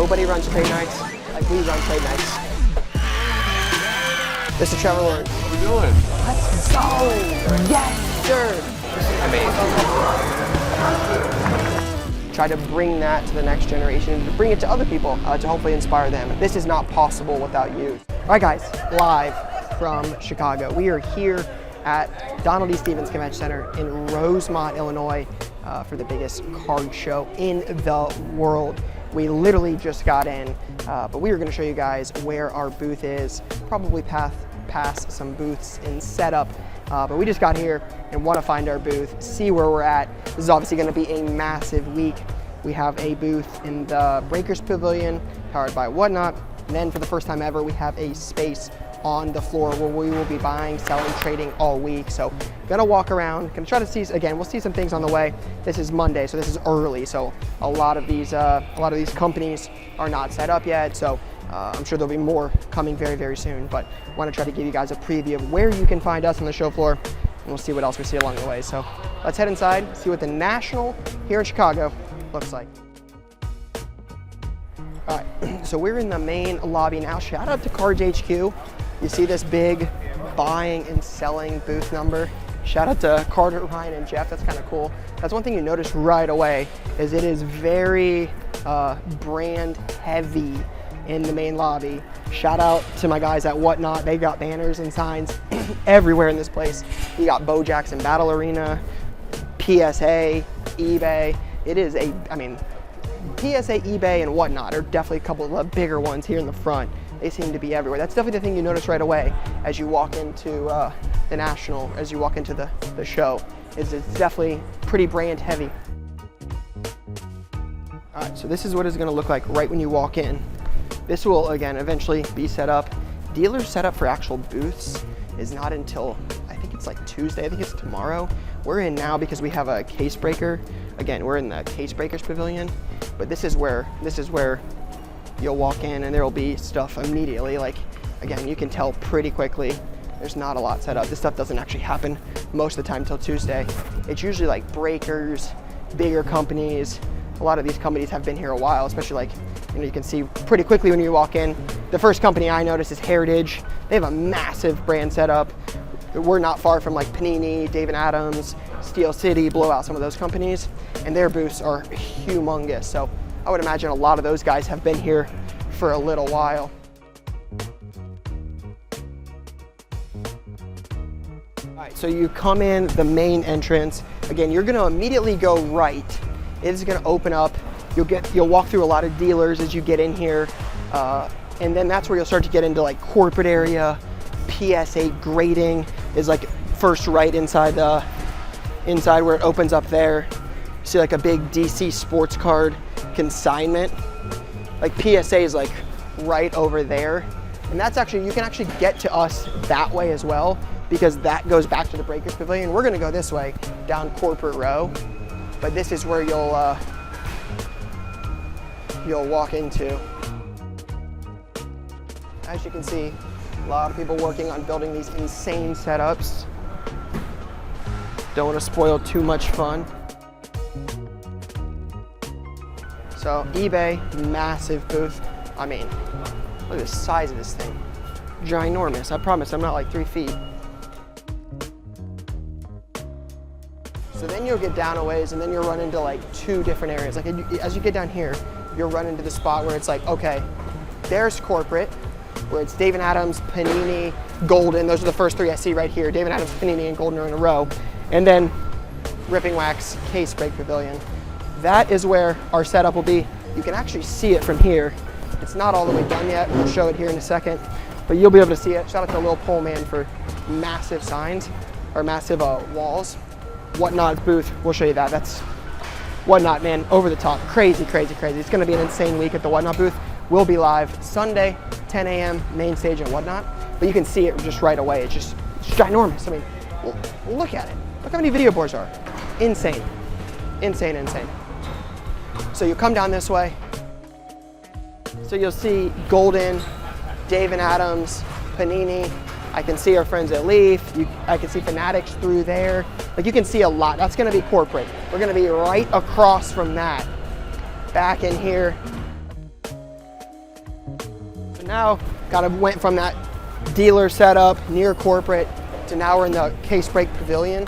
nobody runs trade nights like we run trade nights. Mr. Trevor Lawrence. What are we doing? Let's go! Yes, sir! Amazing. Try to bring that to the next generation, to bring it to other people, to hopefully inspire them. This is not possible without you. All right, guys, live from Chicago. We are here at Donald E. Stephens Convention Center in Rosemont, Illinois, for the biggest card show in the world. We literally just got in, but we are going to show you guys where our booth is, probably past some booths in setup, but we just got here and want to find our booth, see where we're at. This is obviously going to be a massive week. We have a booth in the Breakers Pavilion, powered by Whatnot, and then for the first time ever, we have a space on the floor where we will be buying, selling, trading all week. So gonna walk around, gonna try to see, again, we'll see some things on the way. This is Monday, so this is early. So a lot of these companies are not set up yet. So I'm sure there'll be more coming very, very soon, but I want to try to give you guys a preview of where you can find us on the show floor, and we'll see what else we see along the way. So let's head inside, see what the National here in Chicago looks like. All right, so we're in the main lobby now. Shout out to Cards HQ. You see this big buying and selling booth number. Shout out to Carter, Ryan, and Jeff. That's kind of cool. That's one thing you notice right away is it is very brand heavy in the main lobby. Shout out to my guys at Whatnot. They got banners and signs everywhere in this place. You got Bo Jackson Battle Arena, PSA, eBay. It is PSA, eBay, and Whatnot are definitely a couple of the bigger ones here in the front. They seem to be everywhere. That's definitely the thing you notice right away as you walk into the National, as you walk into the show, is it's definitely pretty brand heavy. All right, so this is what it's gonna look like right when you walk in. This will, again, eventually be set up. Dealers set up for actual booths is not until, I think it's like Tuesday, I think it's tomorrow. We're in now because we have a case breaker. Again, we're in the Case Breakers Pavilion, but this is where you'll walk in and there will be stuff immediately. Like, again, you can tell pretty quickly there's not a lot set up. This stuff doesn't actually happen most of the time till Tuesday. It's usually like breakers, bigger companies. A lot of these companies have been here a while, especially like, you can see pretty quickly when you walk in. The first company I noticed is Heritage. They have a massive brand setup. We're not far from like Panini, Dave & Adams, Steel City, Blowout, some of those companies, and their booths are humongous. So I would imagine a lot of those guys have been here for a little while. All right, so you come in the main entrance. Again, you're gonna immediately go right. It is gonna open up. You'll walk through a lot of dealers as you get in here, and then that's where you'll start to get into like corporate area. PSA grading is like first right inside where it opens up there. You see like a big DC sports card consignment. Like PSA is like right over there. And that's actually, you can actually get to us that way as well, because that goes back to the Breakers Pavilion. We're gonna go this way down Corporate Row, but this is where you'll walk into. As you can see, a lot of people working on building these insane setups. Don't want to spoil too much fun. So eBay, massive booth. I mean, look at the size of this thing. Ginormous. I promise I'm not like 3 feet. So then you'll get down a ways and then you'll run into like 2 different areas. Like as you get down here, you'll run into the spot where it's like, okay, there's corporate, where it's Dave & Adams, Panini, Golden. Those are the first 3 I see right here. Dave & Adams, Panini, and Golden are in a row. And then Ripping Wax, Case Break Pavilion. That is where our setup will be. You can actually see it from here. It's not all the way done yet. We'll show it here in a second, but you'll be able to see it. Shout out to Lil Pole Man for massive signs, or massive walls. Whatnot booth, we'll show you that. That's Whatnot, man, over the top. Crazy, crazy, crazy. It's gonna be an insane week at the Whatnot booth. We'll be live Sunday, 10 a.m., main stage at Whatnot, but you can see it just right away. It's ginormous. I mean, look at it. Look how many video boards are. Insane, insane, insane. So you come down this way. So you'll see Golden, Dave & Adams, Panini. I can see our friends at Leaf. I can see Fanatics through there. Like you can see a lot. That's gonna be corporate. We're gonna be right across from that. Back in here. now kind of went from that dealer setup near corporate to now we're in the Case Brake Pavilion.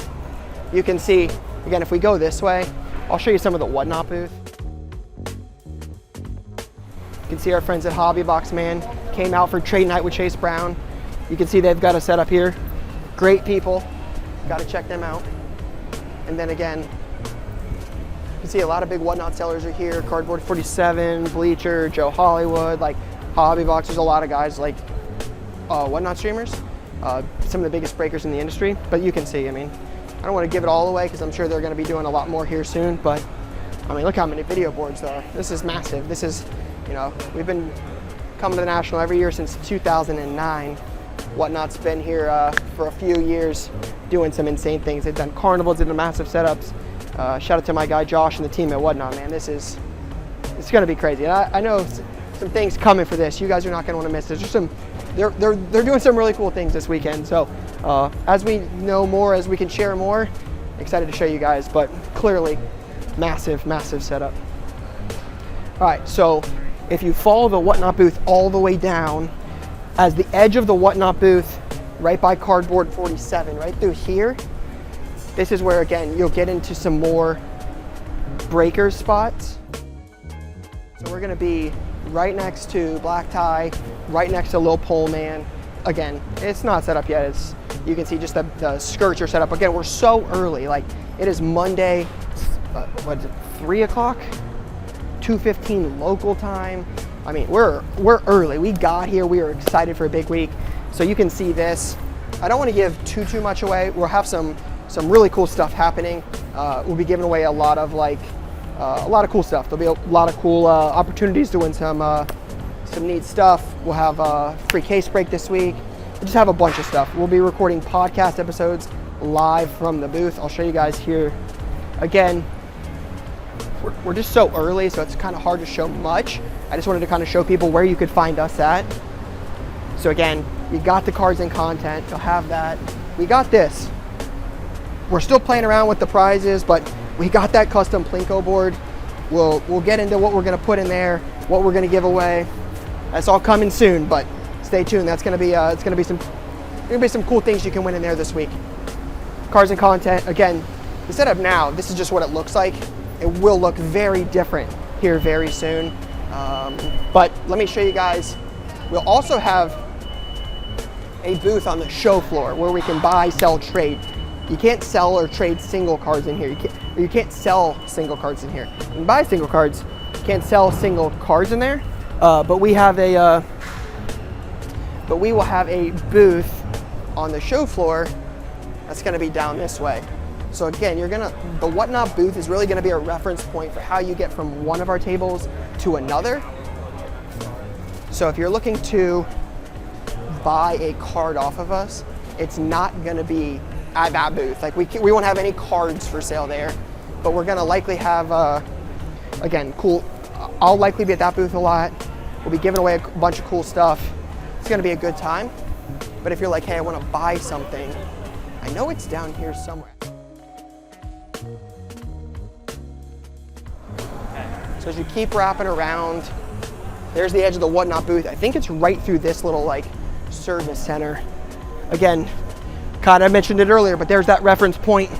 You can see, again, if we go this way, I'll show you some of the Whatnot booth. You can see our friends at Hobby Box, man, came out for trade night with Chase Brown. You can see they've got a setup here. Great people, gotta check them out. And then again, you can see a lot of big Whatnot sellers are here. Cardboard 47, Bleacher, Joe Hollywood, like Hobby Box. There's a lot of guys like Whatnot streamers, some of the biggest breakers in the industry. But you can see, I mean, I don't want to give it all away because I'm sure they're going to be doing a lot more here soon. But I mean, look how many video boards there are. This is massive. This is, you know, we've been coming to the National every year since 2009. Whatnot's been here for a few years doing some insane things. They've done carnivals, they've done massive setups. Shout out to my guy Josh and the team at Whatnot, man. It's going to be crazy. And I know some things coming for this. You guys are not going to want to miss. There's just some, they're doing some really cool things this weekend. So as we know more, as we can share more, excited to show you guys. But clearly, massive, massive setup. All right, so if you follow the Whatnot booth all the way down, as the edge of the Whatnot booth, right by Cardboard 47, right through here, this is where, again, you'll get into some more breaker spots. So we're gonna be right next to Black Tie, right next to Lil Pole Man. Again, it's not set up yet. It's, you can see just the skirts are set up. Again, we're so early. Like, it is Monday, what is it, 3 o'clock? 2:15 local time. I mean, we're early. We got here, we are excited for a big week. So you can see this. I don't want to give too much away. We'll have some really cool stuff happening. We'll be giving away a lot of cool stuff. There'll be a lot of cool opportunities to win some neat stuff. We'll have free case break this week. We'll just have a bunch of stuff. We'll be recording podcast episodes live from the booth. I'll show you guys here. Again, we're just so early, so it's kind of hard to show much. I just wanted to kind of show people where you could find us at. So again, you got the cards and content. You'll have that. We got this. We're still playing around with the prizes, but we got that custom Plinko board. We'll get into what we're gonna put in there, what we're gonna give away. That's all coming soon, but stay tuned. That's gonna be it's gonna be some cool things you can win in there this week. Cards and content. Again, the setup now, this is just what it looks like. It will look very different here very soon. But let me show you guys. We'll also have a booth on the show floor where we can buy, sell, trade. You can't sell or trade single cards in here. You can't sell single cards in here. You can buy single cards. You can't sell single cards in there. But we will have a booth on the show floor that's going to be down this way. So again, the Whatnot booth is really going to be a reference point for how you get from one of our tables to another. So if you're looking to buy a card off of us, it's not going to be at that booth. Like we won't have any cards for sale there, but we're going to likely have, again, cool. I'll likely be at that booth a lot. We'll be giving away a bunch of cool stuff. It's going to be a good time. But if you're like, hey, I want to buy something, I know it's down here somewhere. So as you keep wrapping around, there's the edge of the Whatnot booth. I think it's right through this little like service center. Again, kind of mentioned it earlier, but there's that reference point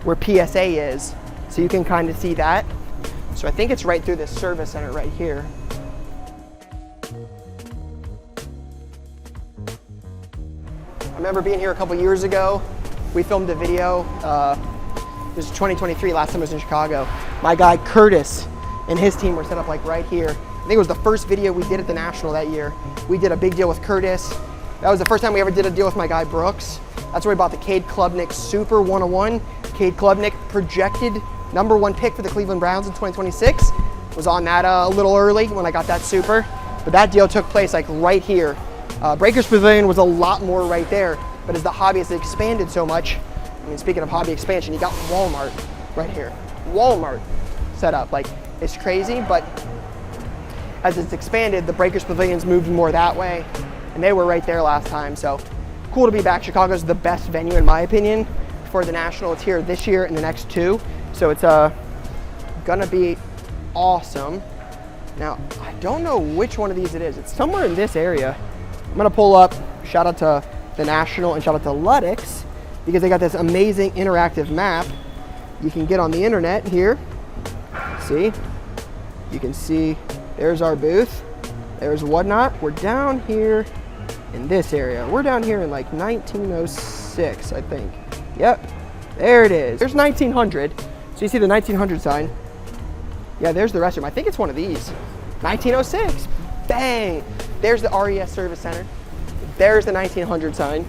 where PSA is. So you can kind of see that. So I think it's right through this service center right here. I remember being here a couple years ago. We filmed a video. This is 2023, last time I was in Chicago. My guy Curtis and his team were set up like right here. I think it was the first video we did at the National that year. We did a big deal with Curtis. That was the first time we ever did a deal with my guy Brooks. That's where we bought the Cade Klubnik Super 101. Cade Klubnik, projected #1 pick for the Cleveland Browns in 2026. Was on that a little early when I got that Super. But that deal took place like right here. Breakers Pavilion was a lot more right there. But as the hobby has expanded so much, I mean, speaking of hobby expansion, you got Walmart right here. Walmart set up. Like, it's crazy, but as it's expanded, the Breakers Pavilion's moved more that way, and they were right there last time. So cool to be back. Chicago's the best venue, in my opinion, for the National. It's here this year and the next 2. So it's gonna be awesome. Now, I don't know which one of these it is. It's somewhere in this area. I'm gonna pull up, shout out to the National and shout out to Luddix, because they got this amazing interactive map you can get on the internet here. See? You can see, there's our booth. There's Whatnot. We're down here in this area. We're down here in like 1906, I think. Yep, there it is. There's 1900. So you see the 1900 sign. Yeah, there's the restroom. I think it's one of these. 1906, bang. There's the RES Service Center. There's the 1900 sign.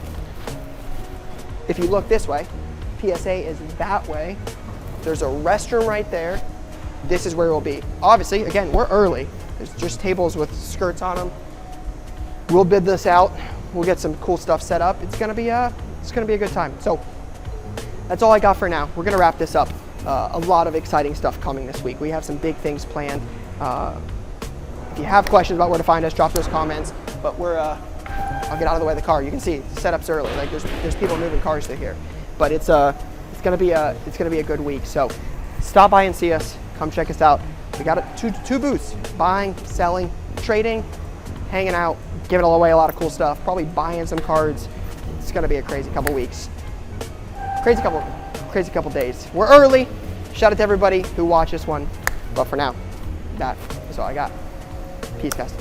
If you look this way, PSA is that way. There's a restroom right there. This is where we'll be. Obviously, again, we're early. There's just tables with skirts on them. We'll bid this out. We'll get some cool stuff set up. It's gonna be a good time. So that's all I got for now. We're gonna wrap this up. A lot of exciting stuff coming this week. We have some big things planned. If you have questions about where to find us, drop those comments. But I'll get out of the way of the car. You can see the setup's early. Like there's people moving cars through here. But it's gonna be a good week. So stop by and see us. Come check us out. We got two booths: buying, selling, trading, hanging out, giving away a lot of cool stuff. Probably buying some cards. It's gonna be a crazy couple weeks. Crazy couple days. We're early. Shout out to everybody who watched this one. But for now, that is all I got. Peace, guys.